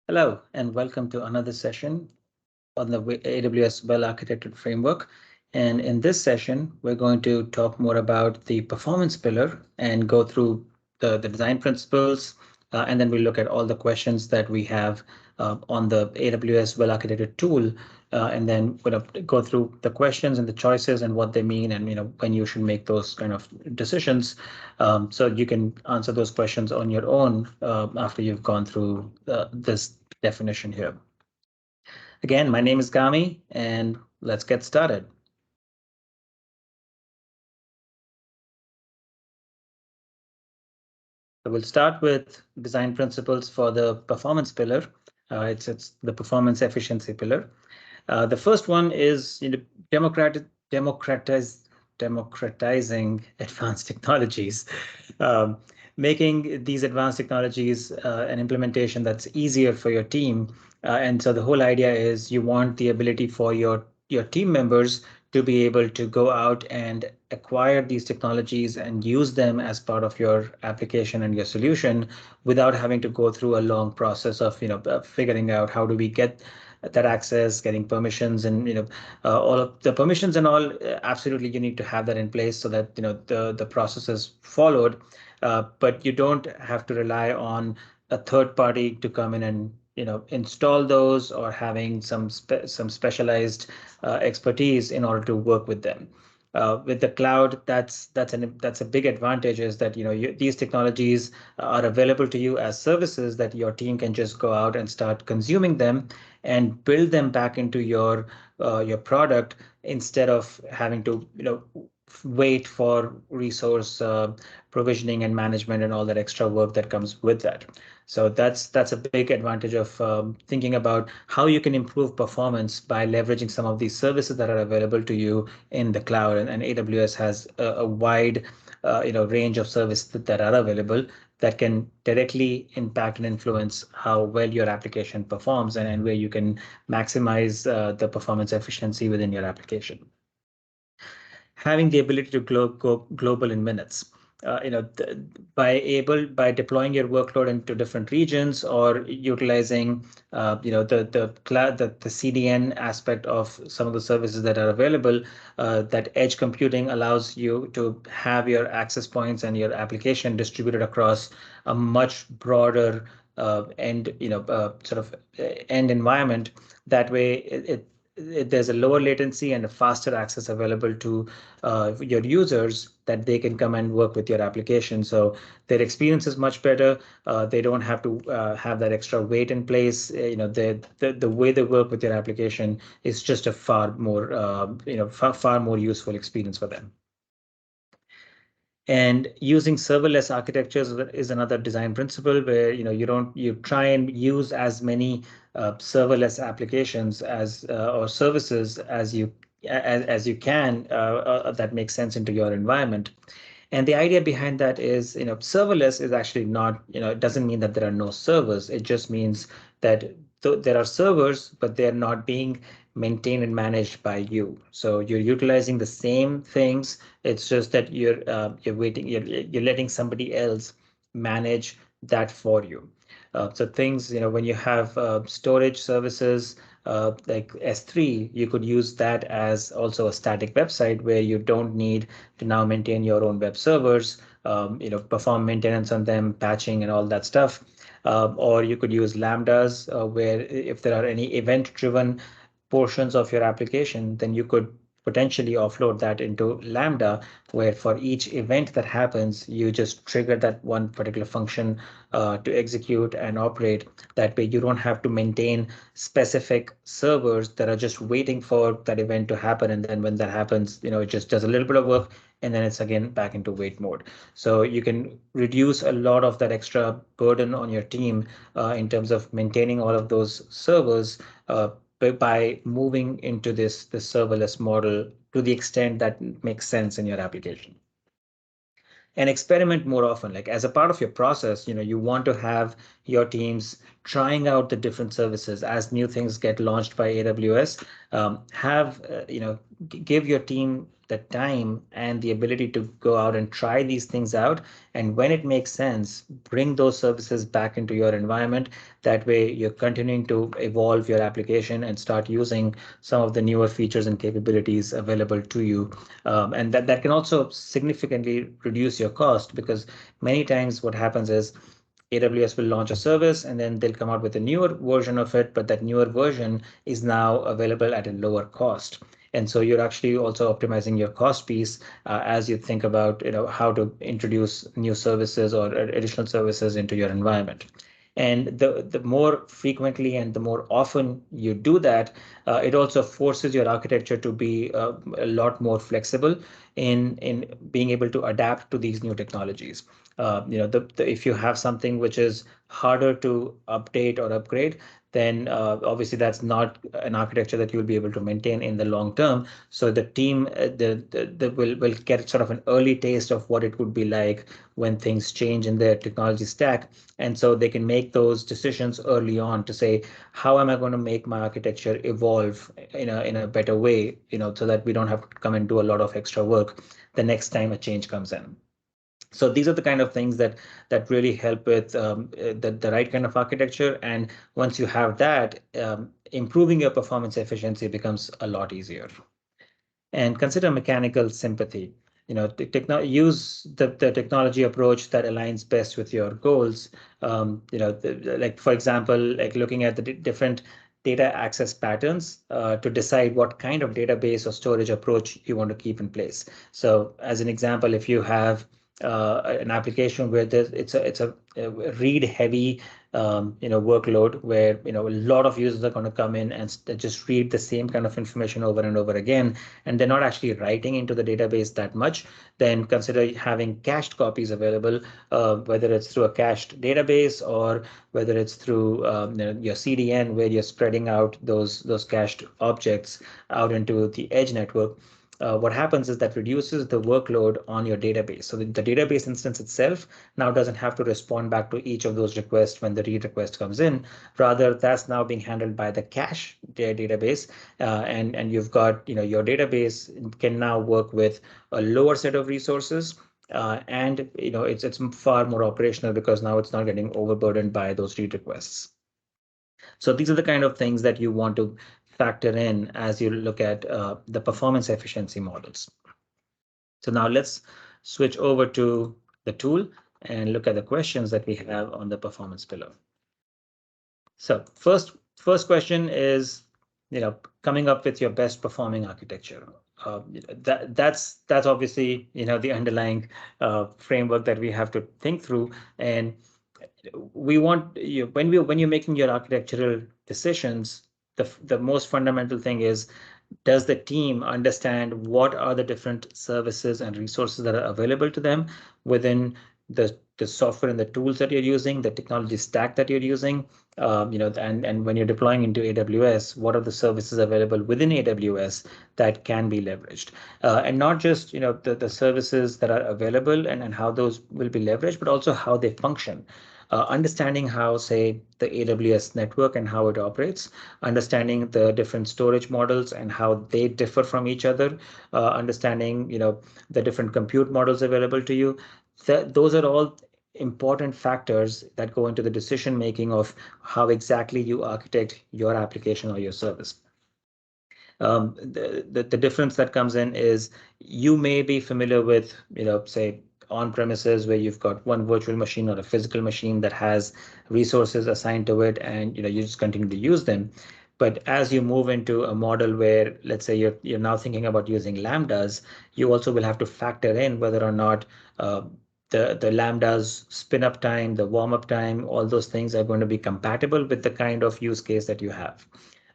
Hello, and welcome to another session on the AWS well-architected framework. And in this session, we're going to talk more about the performance pillar and go through the design principles. And then we look at all the questions that we have on the AWS well-architected tool. And then we're going to go through the questions and the choices and what they mean and when you should make those kind of decisions. So you can answer those questions on your own after you've gone through this definition here. Again, my name is Gami, and let's get started. So we'll start with design principles for the performance pillar. It's the performance efficiency pillar. The first one is democratizing advanced technologies, um, making these advanced technologies an implementation that's easier for your team. And so the whole idea is you want the ability for your team members to be able to go out and acquire these technologies and use them as part of your application and your solution without having to go through a long process of figuring out how do we get that access, getting permissions, and all of the permissions and all. Absolutely, you need to have that in place so that the process is followed. But you don't have to rely on a third party to come in and install those or having some specialized expertise in order to work with them. With the cloud, that's a big advantage is that these technologies are available to you as services that your team can just go out and start consuming them and build them back into your product instead of having to wait for resource provisioning and management and all that extra work that comes with that. So that's a big advantage of thinking about how you can improve performance by leveraging some of these services that are available to you in the cloud. And AWS has a wide range of services that are available that can directly impact and influence how well your application performs and where you can maximize the performance efficiency within your application. Having the ability to go global in minutes. By deploying your workload into different regions or utilizing the CDN aspect of some of the services that are available, that edge computing allows you to have your access points and your application distributed across a much broader end sort of end environment. That way there's a lower latency and a faster access available to your users that they can come and work with your application. So their experience is much better. They don't have to have that extra wait in place. The way they work with your application is just a far more far more useful experience for them. And using serverless architectures is another design principle where you try and use as many serverless applications as or services as you can that make sense into your environment. And the idea behind that is, serverless is actually not, it doesn't mean that there are no servers. It just means that there are servers, but they're not being maintained and managed by you. So you're utilizing the same things. It's just that you're letting somebody else manage that for you. So things, when you have storage services like S3, you could use that as also a static website where you don't need to now maintain your own web servers, perform maintenance on them, patching and all that stuff. Or you could use Lambdas where if there are any event-driven portions of your application, then you could potentially offload that into Lambda, where for each event that happens, you just trigger that one particular function to execute and operate. That way, you don't have to maintain specific servers that are just waiting for that event to happen. And then when that happens, it just does a little bit of work and then it's again back into wait mode. So you can reduce a lot of that extra burden on your team in terms of maintaining all of those servers by moving into this serverless model to the extent that makes sense in your application. And experiment more often. Like as a part of your process, you want to have your teams trying out the different services as new things get launched by AWS. Give your team the time and the ability to go out and try these things out. And when it makes sense, bring those services back into your environment. That way you're continuing to evolve your application and start using some of the newer features and capabilities available to you. And that can also significantly reduce your cost, because many times what happens is AWS will launch a service and then they'll come out with a newer version of it, but that newer version is now available at a lower cost. And so you're actually also optimizing your cost piece as you think about how to introduce new services or additional services into your environment. And the more frequently and the more often you do that, it also forces your architecture to be a lot more flexible in being able to adapt to these new technologies. If you have something which is harder to update or upgrade, then obviously that's not an architecture that you'll be able to maintain in the long term. So the team will get sort of an early taste of what it would be like when things change in their technology stack. And so they can make those decisions early on to say, how am I going to make my architecture evolve in a better way, so that we don't have to come and do a lot of extra work the next time a change comes in. So these are the kind of things that really help with the right kind of architecture. And once you have that, improving your performance efficiency becomes a lot easier. And consider mechanical sympathy. Use the technology approach that aligns best with your goals. Like for example, like looking at the different data access patterns to decide what kind of database or storage approach you want to keep in place. So as an example, if you have an application where it's a read heavy workload where a lot of users are going to come in and just read the same kind of information over and over again, and they're not actually writing into the database that much, then consider having cached copies available, whether it's through a cached database or whether it's through your CDN, where you're spreading out those cached objects out into the edge network. What happens is that reduces the workload on your database. So the database instance itself now doesn't have to respond back to each of those requests when the read request comes in. Rather, that's now being handled by the cache database, and you've got your database can now work with a lower set of resources. And it's far more operational because now it's not getting overburdened by those read requests. So these are the kind of things that you want to factor in as you look at the performance efficiency models. So now let's switch over to the tool and look at the questions that we have on the performance pillar. So first question is, coming up with your best performing architecture. That's obviously the underlying framework that we have to think through. And we want you when you're making your architectural decisions, the most fundamental thing is, does the team understand what are the different services and resources that are available to them within the software and the tools that you're using, the technology stack that you're using, and when you're deploying into AWS, what are the services available within AWS that can be leveraged, and not just the services that are available and how those will be leveraged, but also how they function. Understanding how, say, the AWS network and how it operates, understanding the different storage models and how they differ from each other, understanding the different compute models available to you. Those are all important factors that go into the decision making of how exactly you architect your application or your service. The difference that comes in is you may be familiar with, say, on premises where you've got one virtual machine or a physical machine that has resources assigned to it, and you just continue to use them. But as you move into a model where, let's say, you're now thinking about using Lambdas, you also will have to factor in whether or not the Lambdas spin up time, the warm up time, all those things are going to be compatible with the kind of use case that you have.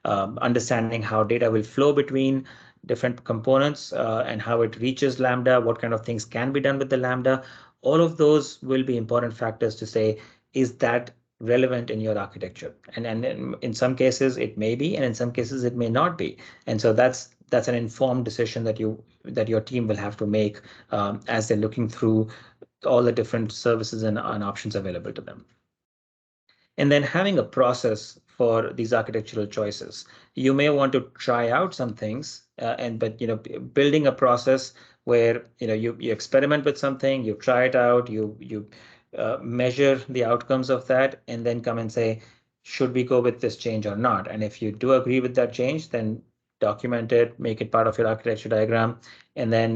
Understanding how data will flow between different components and how it reaches Lambda, what kind of things can be done with the Lambda. All of those will be important factors to say, is that relevant in your architecture? And in some cases it may be, and in some cases it may not be. And so that's an informed decision that your team will have to make as they're looking through all the different services and options available to them. And then having a process for these architectural choices. You may want to try out some things, but building a process where you experiment with something, you try it out, you measure the outcomes of that, and then come and say, should we go with this change or not? And if you do agree with that change, then document it, make it part of your architecture diagram, and then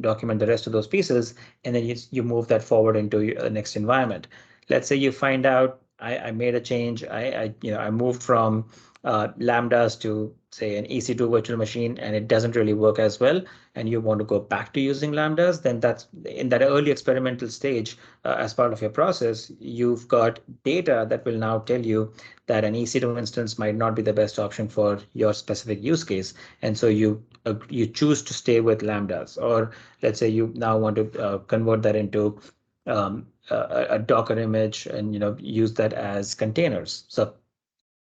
document the rest of those pieces, and then you move that forward into your next environment. Let's say you find out I made a change. I moved from Lambdas to say an EC2 virtual machine, and it doesn't really work as well, and you want to go back to using Lambdas, then that's in that early experimental stage. As part of your process, you've got data that will now tell you that an EC2 instance might not be the best option for your specific use case, and so you choose to stay with Lambdas. Or let's say you now want to convert that into a Docker image and use that as containers. So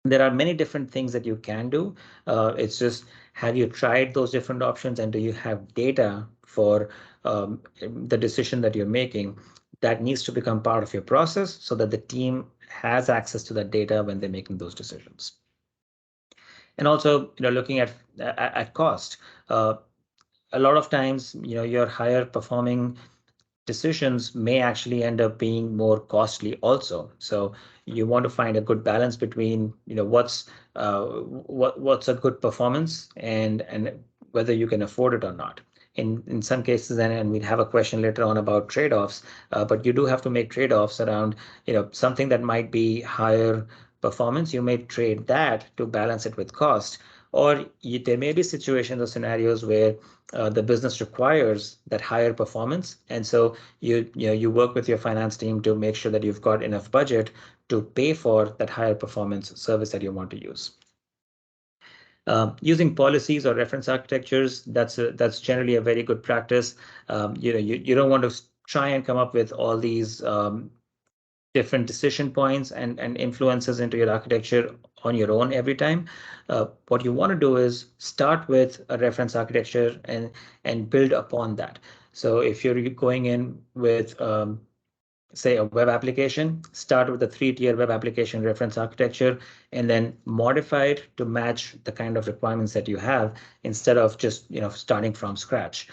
there are many different things that you can do. It's just, have you tried those different options, and do you have data for the decision that you're making? That needs to become part of your process so that the team has access to that data when they're making those decisions. And also, looking at cost. A lot of times, your higher performing decisions may actually end up being more costly also. So you want to find a good balance between what's a good performance and whether you can afford it or not. In some cases, and we'll have a question later on about trade-offs, but you do have to make trade-offs around something that might be higher performance. You may trade that to balance it with cost, or there may be situations or scenarios where the business requires that higher performance, and so you work with your finance team to make sure that you've got enough budget to pay for that higher performance service that you want to use. Using policies or reference architectures, that's generally a very good practice. You don't want to try and come up with all these different decision points and influences into your architecture on your own every time. What you want to do is start with a reference architecture and build upon that. So if you're going in with say a web application, start with a 3-tier web application reference architecture, and then modify it to match the kind of requirements that you have, instead of just starting from scratch.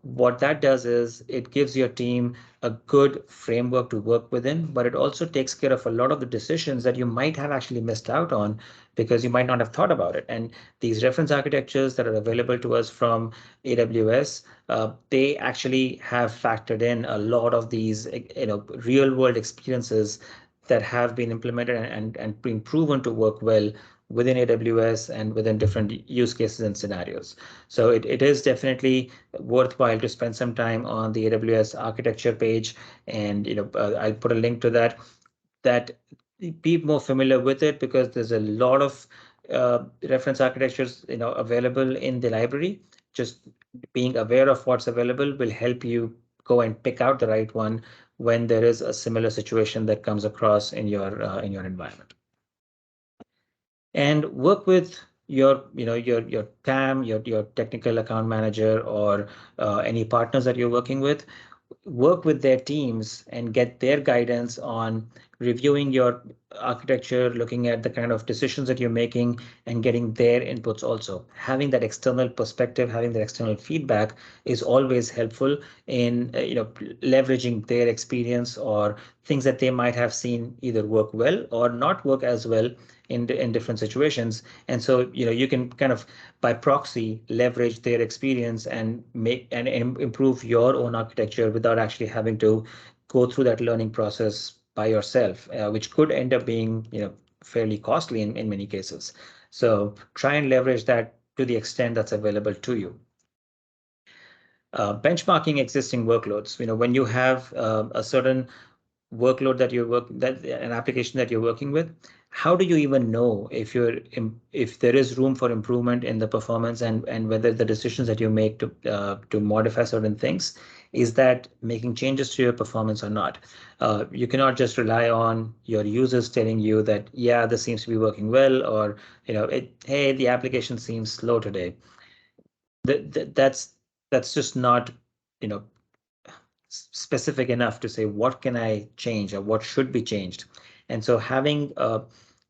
What that does is it gives your team a good framework to work within, but it also takes care of a lot of the decisions that you might have actually missed out on because you might not have thought about it. And these reference architectures that are available to us from AWS, they actually have factored in a lot of these real world experiences that have been implemented and been proven to work well within AWS and within different use cases and scenarios. So it is definitely worthwhile to spend some time on the AWS architecture page, and I'll put a link to that be more familiar with it, because there's a lot of reference architectures available in the library. Just being aware of what's available will help you go and pick out the right one when there is a similar situation that comes across in your environment. And work with your TAM, your technical account manager, or any partners that you're working with. Work with their teams and get their guidance on reviewing your architecture, looking at the kind of decisions that you're making, and getting their inputs also. Having that external perspective, having that external feedback is always helpful in leveraging their experience or things that they might have seen either work well or not work as well in different situations. And so you can kind of by proxy leverage their experience and make and improve your own architecture without actually having to go through that learning process by yourself, which could end up being fairly costly in many cases. So try and leverage that to the extent that's available to you. Benchmarking existing workloads. When you have a certain workload that an application that you're working with, how do you even know if there is room for improvement in the performance, and whether the decisions that you make to modify certain things, is that making changes to your performance or not? You cannot just rely on your users telling you that, yeah, this seems to be working well, or hey, the application seems slow today. That's just not specific enough to say what can I change or what should be changed. And so having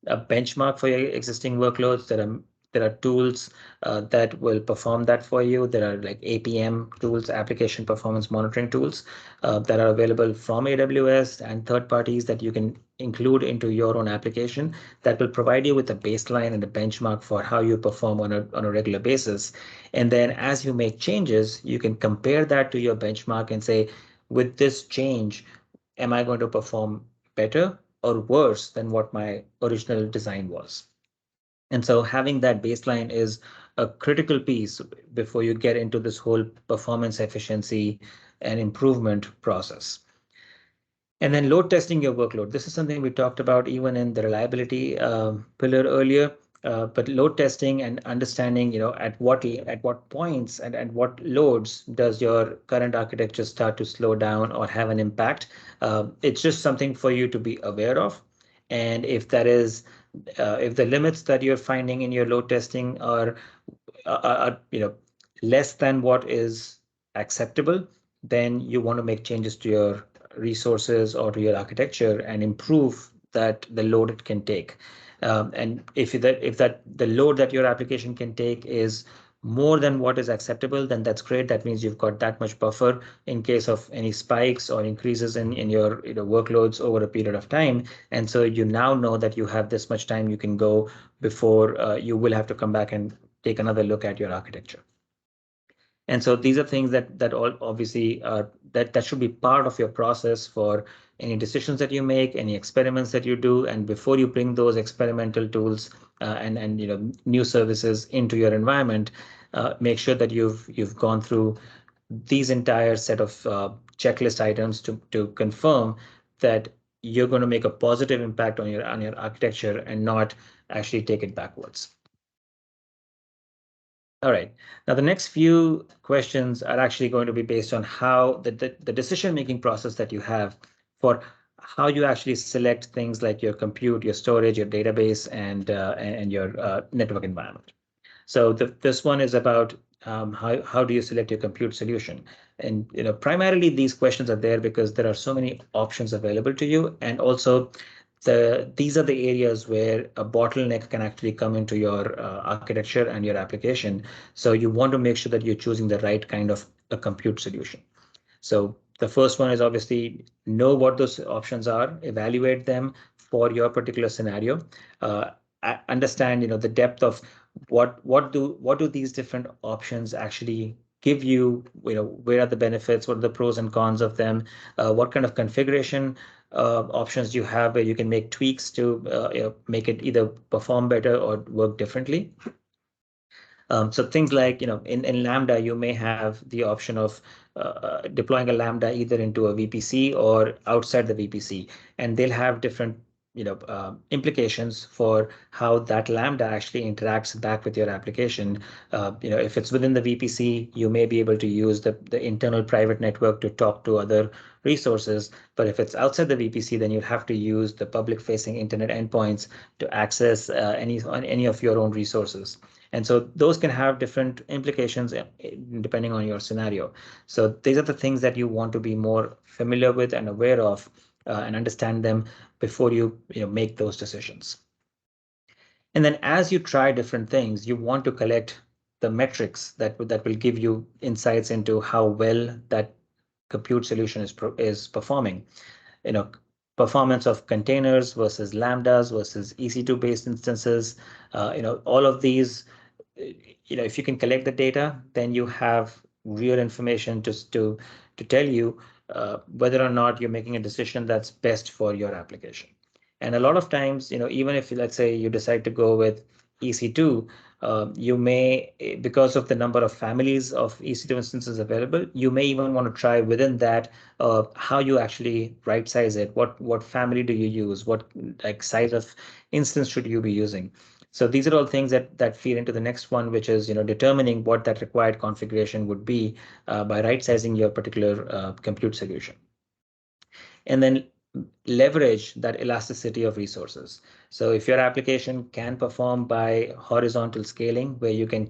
a benchmark for your existing workloads. There are tools that will perform that for you. There are like APM tools, application performance monitoring tools, that are available from AWS and third parties that you can include into your own application that will provide you with a baseline and a benchmark for how you perform on a regular basis. And then as you make changes, you can compare that to your benchmark and say, with this change, am I going to perform better or worse than what my original design was? And so having that baseline is a critical piece before you get into this whole performance efficiency and improvement process. And then load testing your workload. This is something we talked about even in the reliability pillar earlier. But load testing and understanding, at what points and at what loads does your current architecture start to slow down or have an impact? It's just something for you to be aware of. And if the limits that you're finding in your load testing are less than what is acceptable, then you want to make changes to your resources or to your architecture and improve that the load it can take. And if the load that your application can take is more than what is acceptable, then that's great. That means you've got that much buffer in case of any spikes or increases in your workloads over a period of time. And so you now know that you have this much time you can go before you will have to come back and take another look at your architecture. And so these are things that all obviously that should be part of your process for any decisions that you make, any experiments that you do, and before you bring those experimental tools and new services into your environment, make sure that you've gone through these entire set of checklist items to confirm that you're going to make a positive impact on your architecture and not actually take it backwards. All right. Now, the next few questions are actually going to be based on how the decision-making process that you have for how you actually select things like your compute, your storage, your database, and your network environment. So this one is about how do you select your compute solution? And primarily these questions are there because there are so many options available to you, and also these are the areas where a bottleneck can actually come into your architecture and your application. So you want to make sure that you're choosing the right kind of a compute solution. So the first one is obviously know what those options are, evaluate them for your particular scenario, understand the depth of what do these different options actually give you, where are the benefits, what are the pros and cons of them, what kind of configuration options you have where you can make tweaks to make it either perform better or work differently. So things like, in Lambda, you may have the option of deploying a Lambda either into a VPC or outside the VPC, and they'll have different implications for how that Lambda actually interacts back with your application. If it's within the VPC, you may be able to use the internal private network to talk to other resources. But if it's outside the VPC, then you'll have to use the public facing internet endpoints to access any of your own resources. And so those can have different implications depending on your scenario. So these are the things that you want to be more familiar with and aware of and understand them before you make those decisions. And then as you try different things, you want to collect the metrics that will give you insights into how well that compute solution is performing. Performance of containers versus Lambdas versus EC2 based instances, all of these, if you can collect the data, then you have real information to tell you whether or not you're making a decision that's best for your application. And a lot of times, even if let's say you decide to go with EC2, you may, because of the number of families of EC2 instances available, you may even want to try within that how you actually right size it. What family do you use? What like size of instance should you be using? So these are all things that feed into the next one, which is determining what that required configuration would be by right sizing your particular compute solution. And then leverage that elasticity of resources. So if your application can perform by horizontal scaling, where you can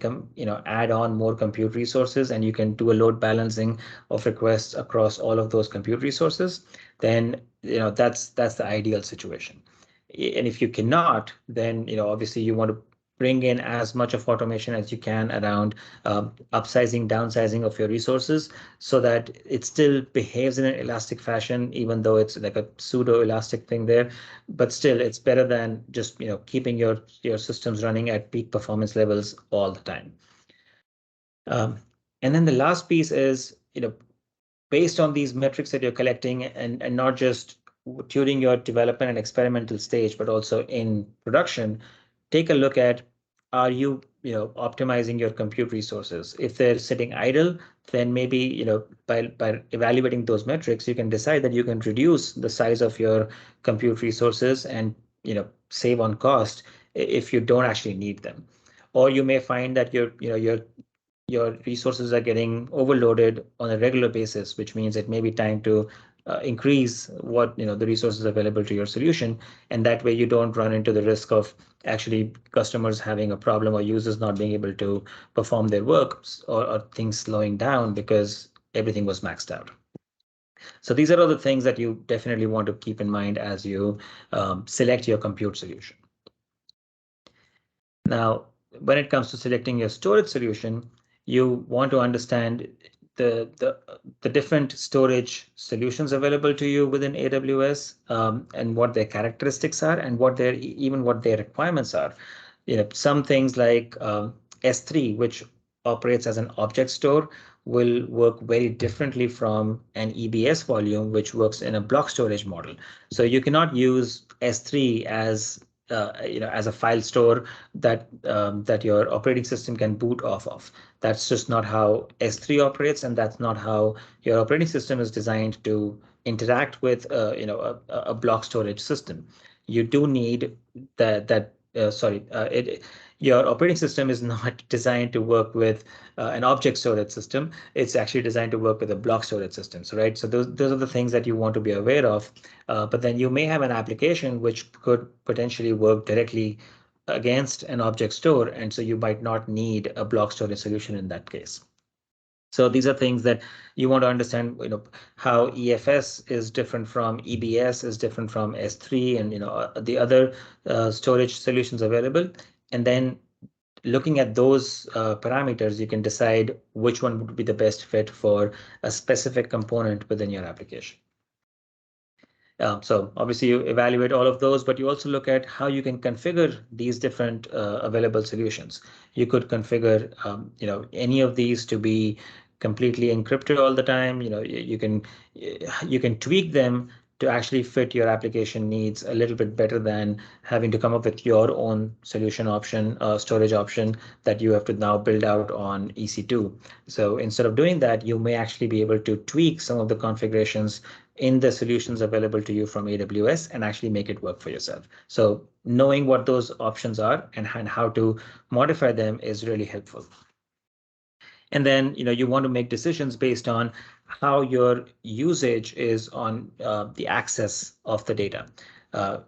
add on more compute resources and you can do a load balancing of requests across all of those compute resources, then that's the ideal situation. And if you cannot, then obviously you want to bring in as much of automation as you can around upsizing, downsizing of your resources so that it still behaves in an elastic fashion, even though it's like a pseudo elastic thing there. But still, it's better than just keeping your systems running at peak performance levels all the time. And then the last piece is, based on these metrics that you're collecting and not just during your development and experimental stage, but also in production, take a look at, are you optimizing your compute resources? If they're sitting idle, then maybe by evaluating those metrics, you can decide that you can reduce the size of your compute resources and save on cost if you don't actually need them. Or you may find that your resources are getting overloaded on a regular basis, which means it may be time to increase what the resources available to your solution, and that way you don't run into the risk of actually customers having a problem or users not being able to perform their work, or things slowing down because everything was maxed out. So these are all the things that you definitely want to keep in mind as you select your compute solution. Now, when it comes to selecting your storage solution, you want to understand the different storage solutions available to you within AWS, and what their characteristics are and what their requirements are. Some things like S3, which operates as an object store, will work very differently from an EBS volume, which works in a block storage model. So you cannot use S3 as as a file store that your operating system can boot off of. That's just not how S3 operates, and that's not how your operating system is designed to interact with a block storage system. You do need your operating system is not designed to work with an object storage system. It's actually designed to work with a block storage system. So those are the things that you want to be aware of. But then you may have an application which could potentially work directly against an object store, and so you might not need a block storage solution in that case. So these are things that you want to understand, how EFS is different from EBS, is different from S3, and the other storage solutions available. And then looking at those parameters, you can decide which one would be the best fit for a specific component within your application. So obviously you evaluate all of those, but you also look at how you can configure these different available solutions. You could configure any of these to be completely encrypted all the time. You can tweak them to actually fit your application needs a little bit better than having to come up with your own solution option, storage option that you have to now build out on EC2. So instead of doing that, you may actually be able to tweak some of the configurations in the solutions available to you from AWS and actually make it work for yourself. So knowing what those options are and how to modify them is really helpful. And then you want to make decisions based on how your usage is on the access of the data.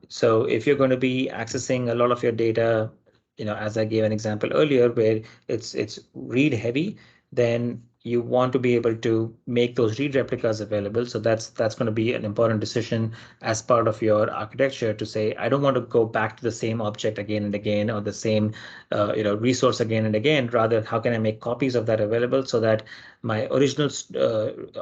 So if you're going to be accessing a lot of your data, as I gave an example earlier, where it's read heavy, then you want to be able to make those read replicas available. So that's going to be an important decision as part of your architecture to say, I don't want to go back to the same object again and again, or the same resource again and again. Rather, how can I make copies of that available so that my original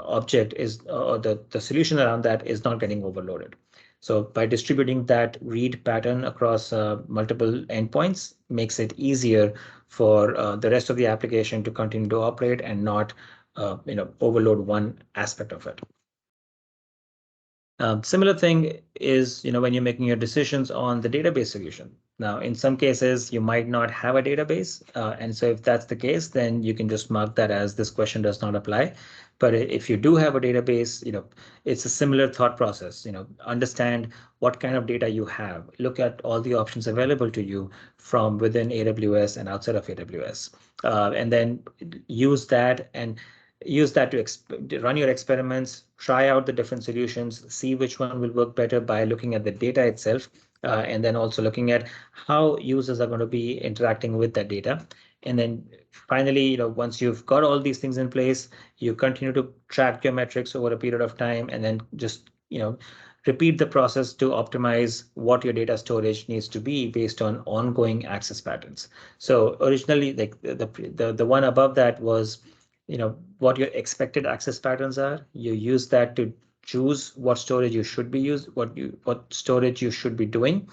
object is, or the solution around that is not getting overloaded. So by distributing that read pattern across multiple endpoints makes it easier for the rest of the application to continue to operate and not overload one aspect of it. Similar thing is, when you're making your decisions on the database solution. Now, in some cases, you might not have a database. And so if that's the case, then you can just mark that as this question does not apply. But if you do have a database, it's a similar thought process. Understand what kind of data you have. Look at all the options available to you from within AWS and outside of AWS. And then use that to run your experiments, try out the different solutions, see which one will work better by looking at the data itself, and then also looking at how users are going to be interacting with that data. And then finally, once you've got all these things in place, you continue to track your metrics over a period of time, and then just repeat the process to optimize what your data storage needs to be based on ongoing access patterns. So originally, like the one above that was, what your expected access patterns are. You use that to choose what storage you should be used, what storage you should be doing.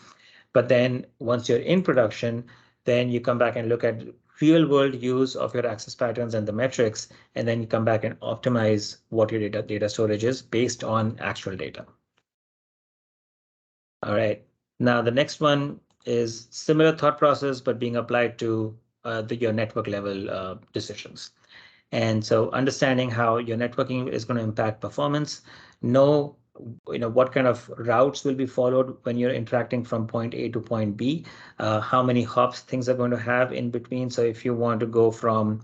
But then once you're in production, then you come back and look at real world use of your access patterns and the metrics, and then you come back and optimize what your data storage is based on actual data. All right. Now the next one is similar thought process, but being applied to your network level decisions. And so understanding how your networking is going to impact performance, know what kind of routes will be followed when you're interacting from point A to point B, how many hops things are going to have in between. So if you want to go from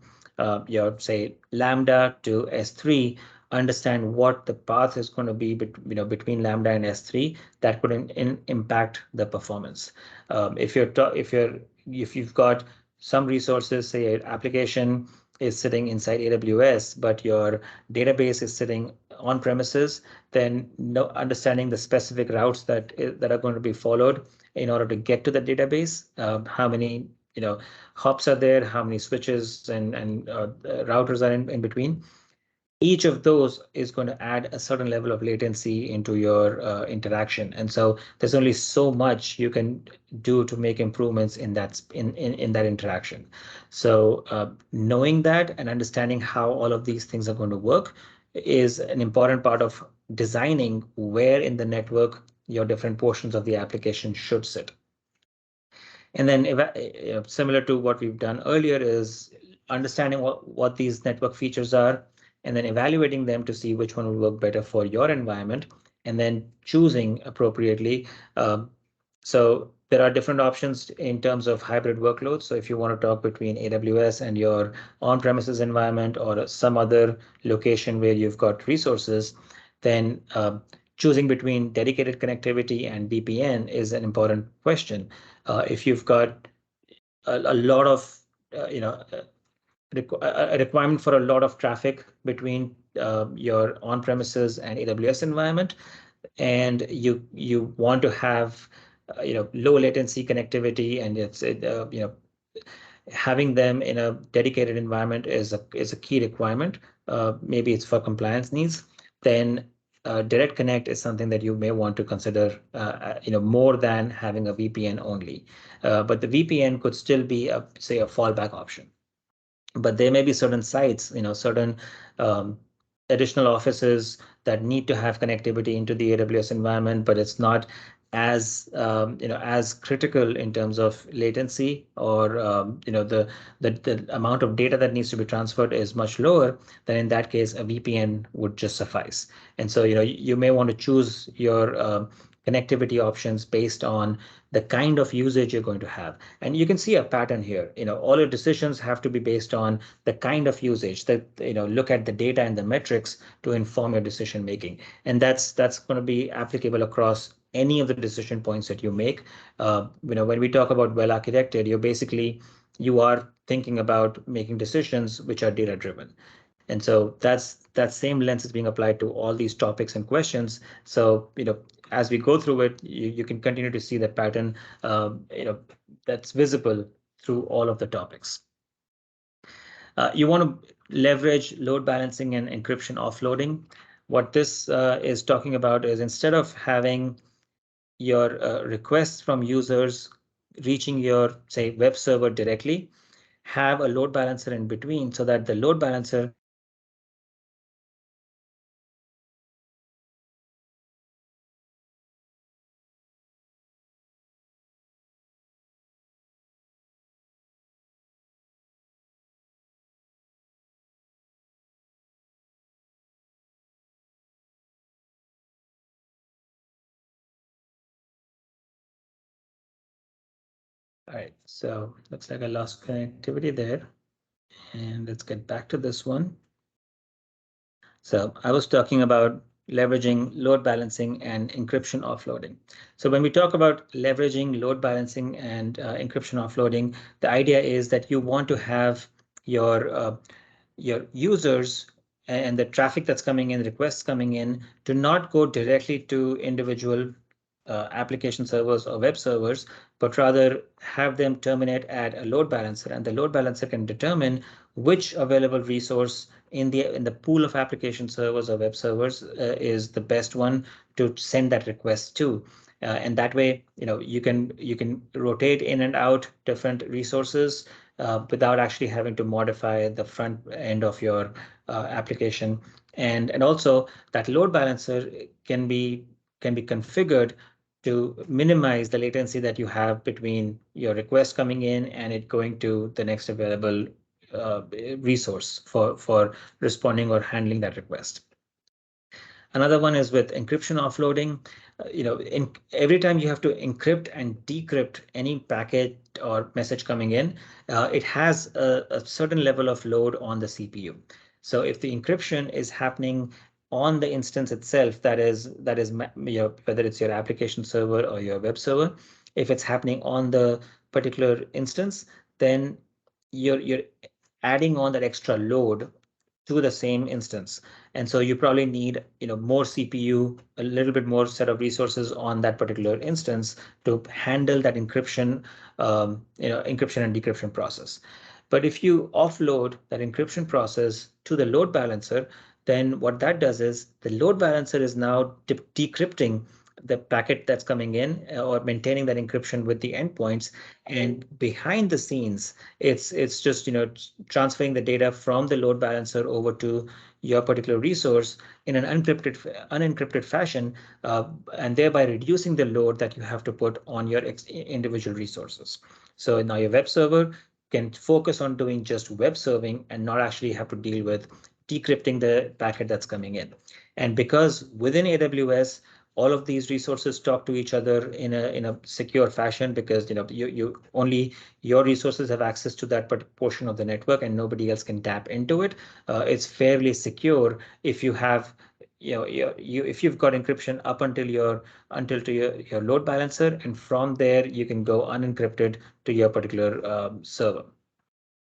your, say, Lambda to S3, understand what the path is going to be between Lambda and S3 that could impact the performance. If you've got some resources, say an application is sitting inside AWS, but your database is sitting on premises, then understanding the specific routes that are going to be followed in order to get to the database, how many hops are there, how many switches and routers are in between. Each of those is going to add a certain level of latency into your interaction. And so there's only so much you can do to make improvements in that interaction. So knowing that and understanding how all of these things are going to work is an important part of designing where in the network your different portions of the application should sit. And then similar to what we've done earlier is understanding what these network features are, and then evaluating them to see which one will work better for your environment, and then choosing appropriately. So there are different options in terms of hybrid workloads. So if you want to talk between AWS and your on-premises environment or some other location where you've got resources, then choosing between dedicated connectivity and VPN is an important question. If you've got a lot of, a requirement for a lot of traffic between your on-premises and AWS environment, and you want to have low latency connectivity, and it's having them in a dedicated environment is a key requirement. Maybe it's for compliance needs. Then direct connect is something that you may want to consider, more than having a VPN only. But the VPN could still be say a fallback option. But there may be certain sites, certain additional offices that need to have connectivity into the AWS environment, but it's not as critical in terms of latency, or the amount of data that needs to be transferred is much lower. Then in that case, a VPN would just suffice. And so you may want to choose your connectivity options based on the kind of usage you're going to have. And you can see a pattern here. All your decisions have to be based on the kind of usage that, look at the data and the metrics to inform your decision making. And that's going to be applicable across any of the decision points that you make. When we talk about well architected, you are thinking about making decisions which are data driven. And so that same lens is being applied to all these topics and questions. So, as we go through it, you can continue to see that pattern, that's visible through all of the topics. You want to leverage load balancing and encryption offloading. What this is talking about is, instead of having your requests from users reaching your, say, web server directly, have a load balancer in between, so that the load balancer All right, so looks like I lost connectivity there. And let's get back to this one. So I was talking about leveraging load balancing and encryption offloading. So when we talk about leveraging load balancing and encryption offloading, the idea is that you want to have your users and the traffic that's coming in, requests coming in, to not go directly to individual application servers or web servers, but rather have them terminate at a load balancer, and the load balancer can determine which available resource in the pool of application servers or web servers is the best one to send that request to. And that way, you can rotate in and out different resources without actually having to modify the front end of your application. And also that load balancer can be configured to minimize the latency that you have between your request coming in and it going to the next available uh, resource for responding or handling that request. Another one is with encryption offloading. Every time you have to encrypt and decrypt any packet or message coming in, it has a certain level of load on the CPU. So if the encryption is happening on the instance itself, that is whether it's your application server or your web server, if it's happening on the particular instance, then you're adding on that extra load to the same instance. And so you probably need, more CPU, a little bit more set of resources on that particular instance to handle that encryption and decryption process. But if you offload that encryption process to the load balancer, then what that does is the load balancer is now decrypting the packet that's coming in or maintaining that encryption with the endpoints. And behind the scenes, it's just transferring the data from the load balancer over to your particular resource in an unencrypted fashion, and thereby reducing the load that you have to put on your individual resources. So now your web server can focus on doing just web serving and not actually have to deal with decrypting the packet that's coming in. And because within AWS, all of these resources talk to each other in a secure fashion, because you only your resources have access to that portion of the network and nobody else can tap into it. It's fairly secure if you have if you've got encryption up until to your load balancer, and from there you can go unencrypted to your particular server.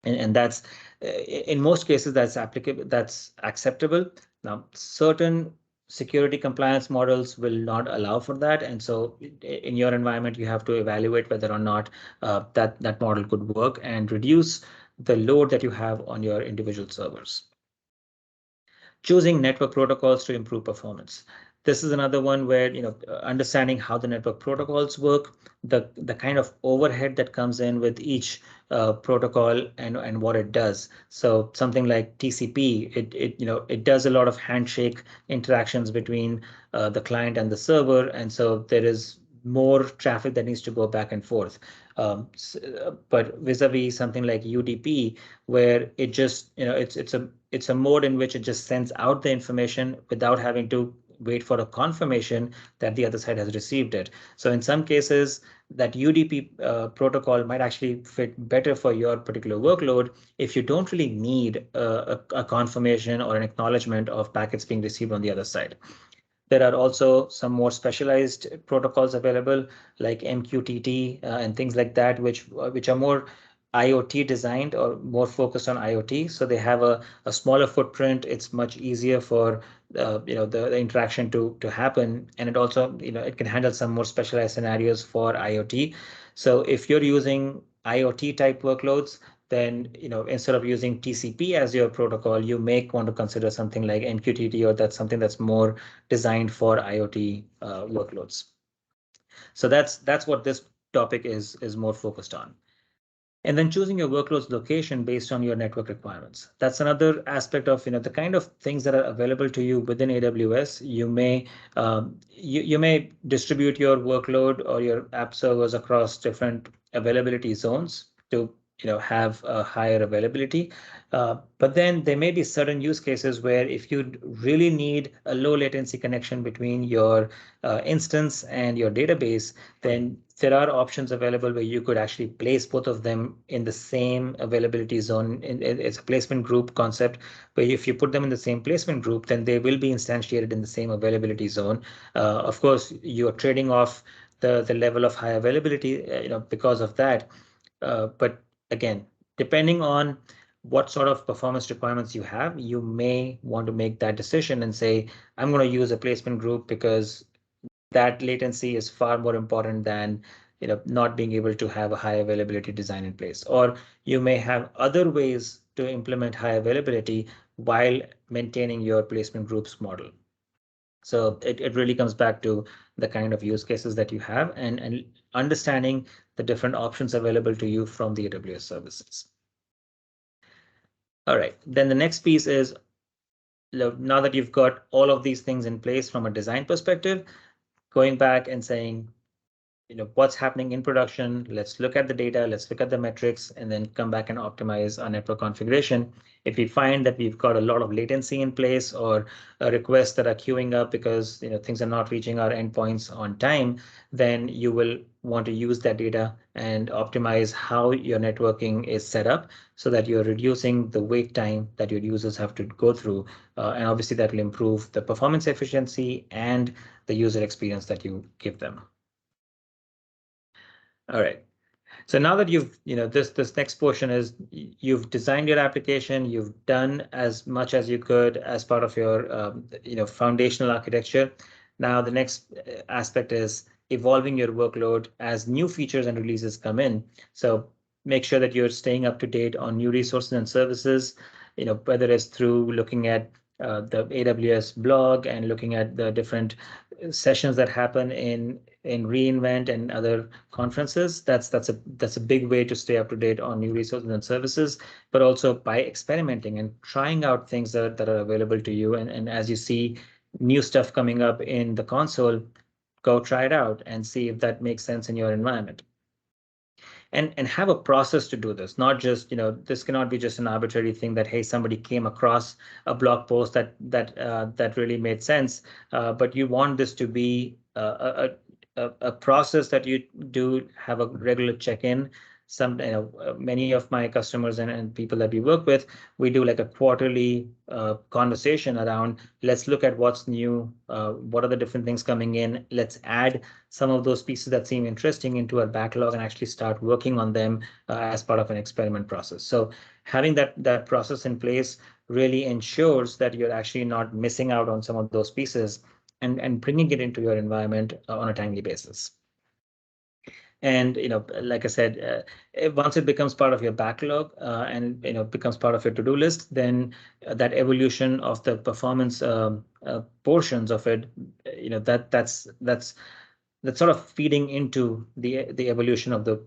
And that's in most cases that's applicable, that's acceptable. Now certain security compliance models will not allow for that, and so in your environment you have to evaluate whether or not that model could work and reduce the load that you have on your individual servers. Choosing network protocols to improve performance. This is another one where understanding how the network protocols work, the kind of overhead that comes in with each protocol and what it does. So something like TCP, it does a lot of handshake interactions between the client and the server, and so there is more traffic that needs to go back and forth. But vis-a-vis something like UDP, where it just it's a mode in which it just sends out the information without having to wait for a confirmation that the other side has received it. So in some cases, that UDP protocol might actually fit better for your particular workload if you don't really need a confirmation or an acknowledgement of packets being received on the other side. There are also some more specialized protocols available like MQTT and things like that, which are more IoT designed or more focused on IoT. So they have a smaller footprint. It's much easier for the interaction to happen, and it also it can handle some more specialized scenarios for IoT. So if you're using IoT type workloads, then instead of using TCP as your protocol, you may want to consider something like MQTT, or that's something that's more designed for IoT workloads. So that's what this topic is more focused on. And then choosing your workload's location based on your network requirements. That's another aspect of the kind of things that are available to you within AWS. You may distribute your workload or your app servers across different availability zones to have a higher availability. But then there may be certain use cases where if you really need a low latency connection between your instance and your database, then there are options available where you could actually place both of them in the same availability zone. It's a placement group concept, where if you put them in the same placement group, then they will be instantiated in the same availability zone. Of course, you're trading off the level of high availability, because of that. But again, depending on what sort of performance requirements you have, you may want to make that decision and say, I'm going to use a placement group because that latency is far more important than not being able to have a high availability design in place. Or you may have other ways to implement high availability while maintaining your placement groups model. So it really comes back to the kind of use cases that you have and understanding the different options available to you from the AWS services. All right, then the next piece is, now that you've got all of these things in place from a design perspective, going back and saying, what's happening in production. Let's look at the data, let's look at the metrics, and then come back and optimize our network configuration. If we find that we've got a lot of latency in place or requests that are queuing up because things are not reaching our endpoints on time, then you will want to use that data and optimize how your networking is set up so that you're reducing the wait time that your users have to go through. And obviously that will improve the performance efficiency and the user experience that you give them. All right. So now that you've, this next portion is you've designed your application, you've done as much as you could as part of your, foundational architecture. Now the next aspect is evolving your workload as new features and releases come in. So make sure that you're staying up to date on new resources and services, whether it's through looking at the AWS blog and looking at the different sessions that happen in reInvent and other conferences. That's a big way to stay up to date on new resources and services, but also by experimenting and trying out things that are available to you. And as you see new stuff coming up in the console, go try it out and see if that makes sense in your environment. And have a process to do this, not just, this cannot be just an arbitrary thing that, hey, somebody came across a blog post that really made sense, but you want this to be a process that you do have a regular check-in. Many of my customers and people that we work with, we do like a quarterly conversation around, let's look at what's new, what are the different things coming in, let's add some of those pieces that seem interesting into our backlog and actually start working on them as part of an experiment process. So having that process in place really ensures that you're actually not missing out on some of those pieces and bringing it into your environment on a timely basis. And like I said, once it becomes part of your backlog and becomes part of your to-do list, then that evolution of the performance portions of it, that's sort of feeding into the evolution of the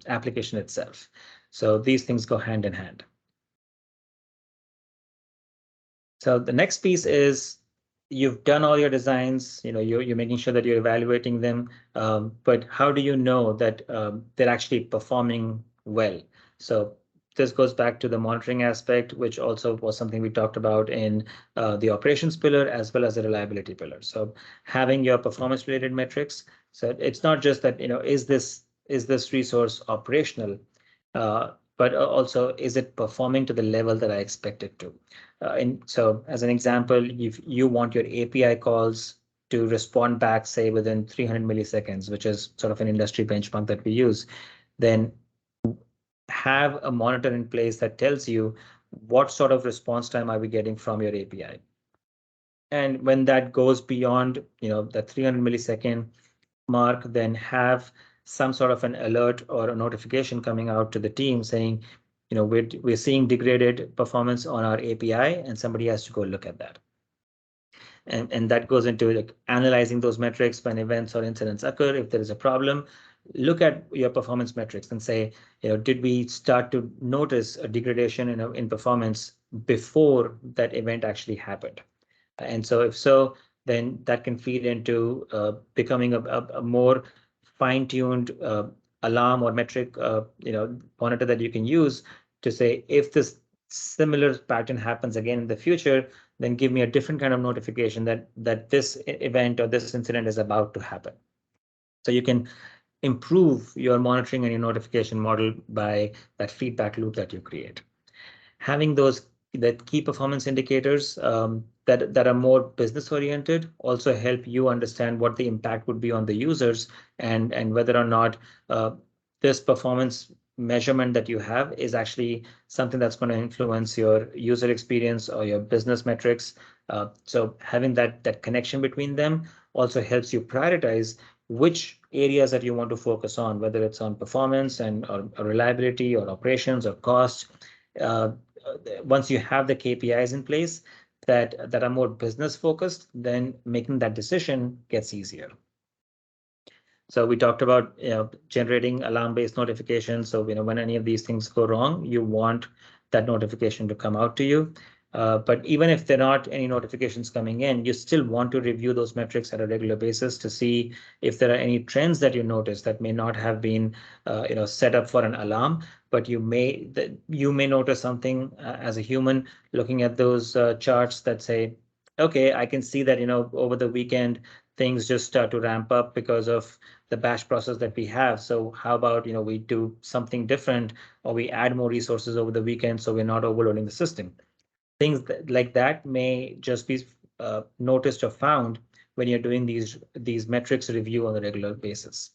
application itself. So these things go hand in hand. So the next piece is, you've done all your designs, you're making sure that you're evaluating them, but how do you know that they're actually performing well? So this goes back to the monitoring aspect, which also was something we talked about in the operations pillar as well as the reliability pillar. So having your performance related metrics. So it's not just that, is this resource operational, but also is it performing to the level that I expect it to? So as an example, if you want your API calls to respond back, say within 300 milliseconds, which is sort of an industry benchmark that we use, then have a monitor in place that tells you what sort of response time are we getting from your API. And when that goes beyond, the 300 millisecond mark, then have some sort of an alert or a notification coming out to the team saying, we're seeing degraded performance on our API, and somebody has to go look at that. And that goes into like analyzing those metrics when events or incidents occur. If there is a problem, look at your performance metrics and say, did we start to notice a degradation in performance before that event actually happened? And so if so, then that can feed into becoming a more fine-tuned alarm or metric, monitor that you can use to say, if this similar pattern happens again in the future, then give me a different kind of notification that this event or this incident is about to happen. So you can improve your monitoring and your notification model by that feedback loop that you create. Having those key performance indicators that are more business oriented also help you understand what the impact would be on the users and whether or not this performance measurement that you have is actually something that's going to influence your user experience or your business metrics. So having that connection between them also helps you prioritize which areas that you want to focus on, whether it's on performance and or reliability or operations or cost. Uh, Once you have the KPIs in place that are more business focused, then making that decision gets easier. So we talked about generating alarm-based notifications. So when any of these things go wrong, you want that notification to come out to you. But even if there are not any notifications coming in, you still want to review those metrics at a regular basis to see if there are any trends that you notice that may not have been set up for an alarm, but you may notice something as a human looking at those charts that say, okay, I can see that over the weekend things just start to ramp up because of the batch process that we have. So how about we do something different, or we add more resources over the weekend so we're not overloading the system. Things like that may just be noticed or found when you're doing these metrics review on a regular basis.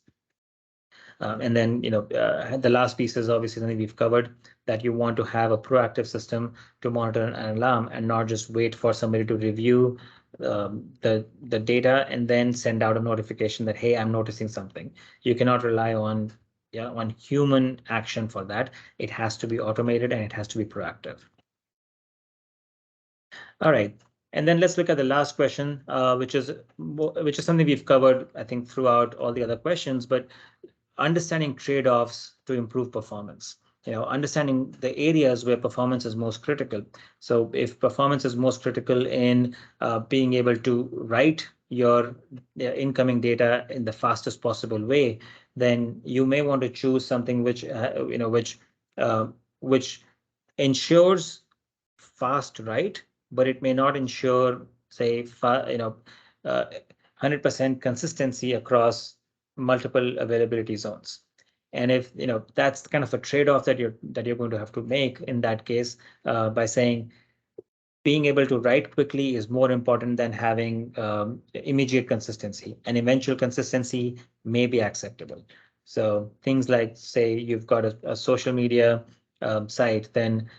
And then the last piece is obviously something we've covered, that you want to have a proactive system to monitor an alarm and not just wait for somebody to review the data and then send out a notification that, hey, I'm noticing something. You cannot rely on human action for that. It has to be automated and it has to be proactive. All right. And then let's look at the last question, which is something we've covered, I think, throughout all the other questions, but understanding trade-offs to improve performance. Understanding the areas where performance is most critical. So if performance is most critical in being able to write your incoming data in the fastest possible way, then you may want to choose something which which ensures fast write, but it may not ensure, say, 100% consistency across multiple availability zones. And if that's kind of a trade-off that you're going to have to make in that case, by saying being able to write quickly is more important than having immediate consistency, and eventual consistency may be acceptable. So things like, say, you've got a social media site, then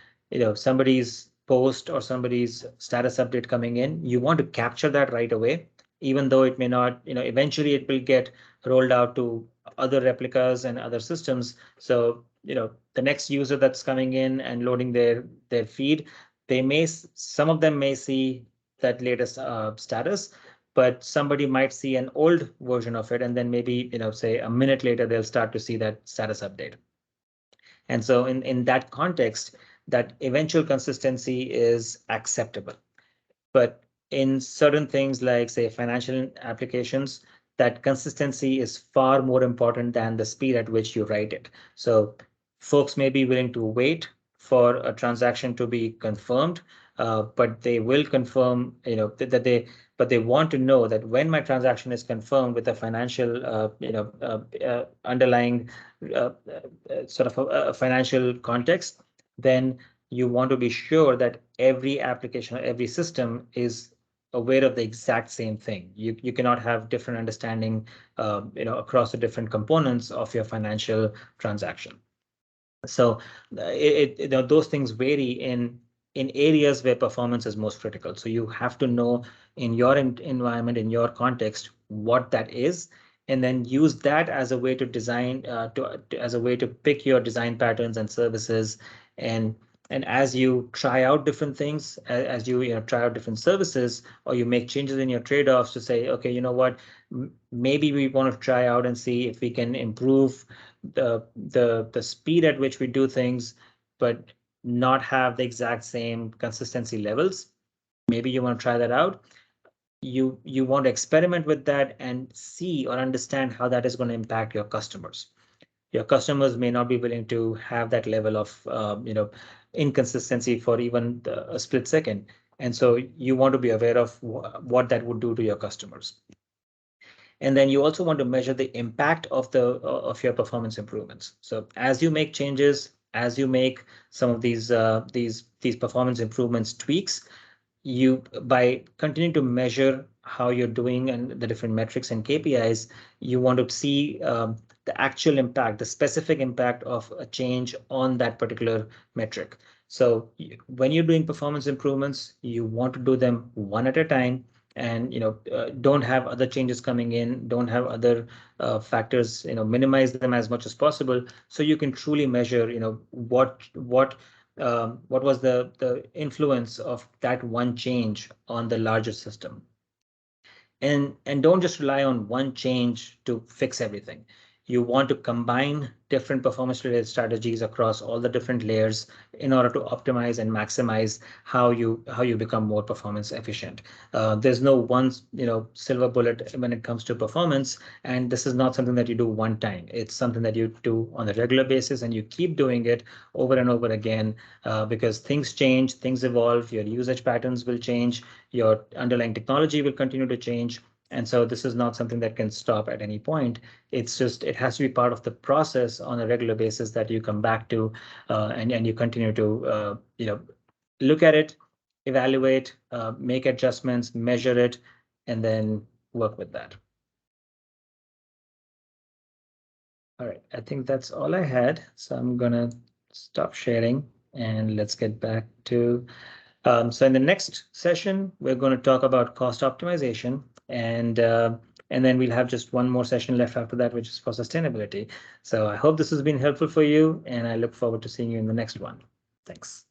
somebody's post or somebody's status update coming in, you want to capture that right away, even though it may not, eventually it will get rolled out to other replicas and other systems. So the next user that's coming in and loading their feed, some of them may see that latest status, but somebody might see an old version of it, and then maybe say a minute later they'll start to see that status update. And so in that context, that eventual consistency is acceptable. But in certain things like, say, financial applications, that consistency is far more important than the speed at which you write it. So folks may be willing to wait for a transaction to be confirmed, but they will confirm, but they want to know that when my transaction is confirmed with a financial, underlying sort of a financial context, then you want to be sure that every application or every system is aware of the exact same thing. You cannot have different understanding, across the different components of your financial transaction. So those things vary in areas where performance is most critical. So you have to know in your environment, in your context, what that is, and then use that as a way to design, as a way to pick your design patterns and services. And as you try out different things, as you try out different services, or you make changes in your trade-offs to say, okay, you know what, maybe we want to try out and see if we can improve the speed at which we do things, but not have the exact same consistency levels. Maybe you want to try that out. You want to experiment with that and see or understand how that is going to impact your customers. Your customers may not be willing to have that level of inconsistency for even a split second. And so you want to be aware of what that would do to your customers. And then you also want to measure the impact of your performance improvements. So as you make changes, as you make some of these performance improvements tweaks, by continuing to measure how you're doing and the different metrics and KPIs, you want to see the actual impact, the specific impact of a change on that particular metric. So when you're doing performance improvements, you want to do them one at a time, and don't have other changes coming in, don't have other factors, minimize them as much as possible, so you can truly measure what was the influence of that one change on the larger system. And don't just rely on one change to fix everything. You want to combine different performance related strategies across all the different layers in order to optimize and maximize how you become more performance efficient. There's no one silver bullet when it comes to performance, and this is not something that you do one time. It's something that you do on a regular basis, and you keep doing it over and over again, because things change, things evolve, your usage patterns will change, your underlying technology will continue to change. And so this is not something that can stop at any point. It's just, it has to be part of the process on a regular basis that you come back to, and you continue to look at it, evaluate, make adjustments, measure it, and then work with that. All right, I think that's all I had. So I'm gonna stop sharing and let's get back to so in the next session, we're going to talk about cost optimization, and then we'll have just one more session left after that, which is for sustainability. So I hope this has been helpful for you, and I look forward to seeing you in the next one. Thanks.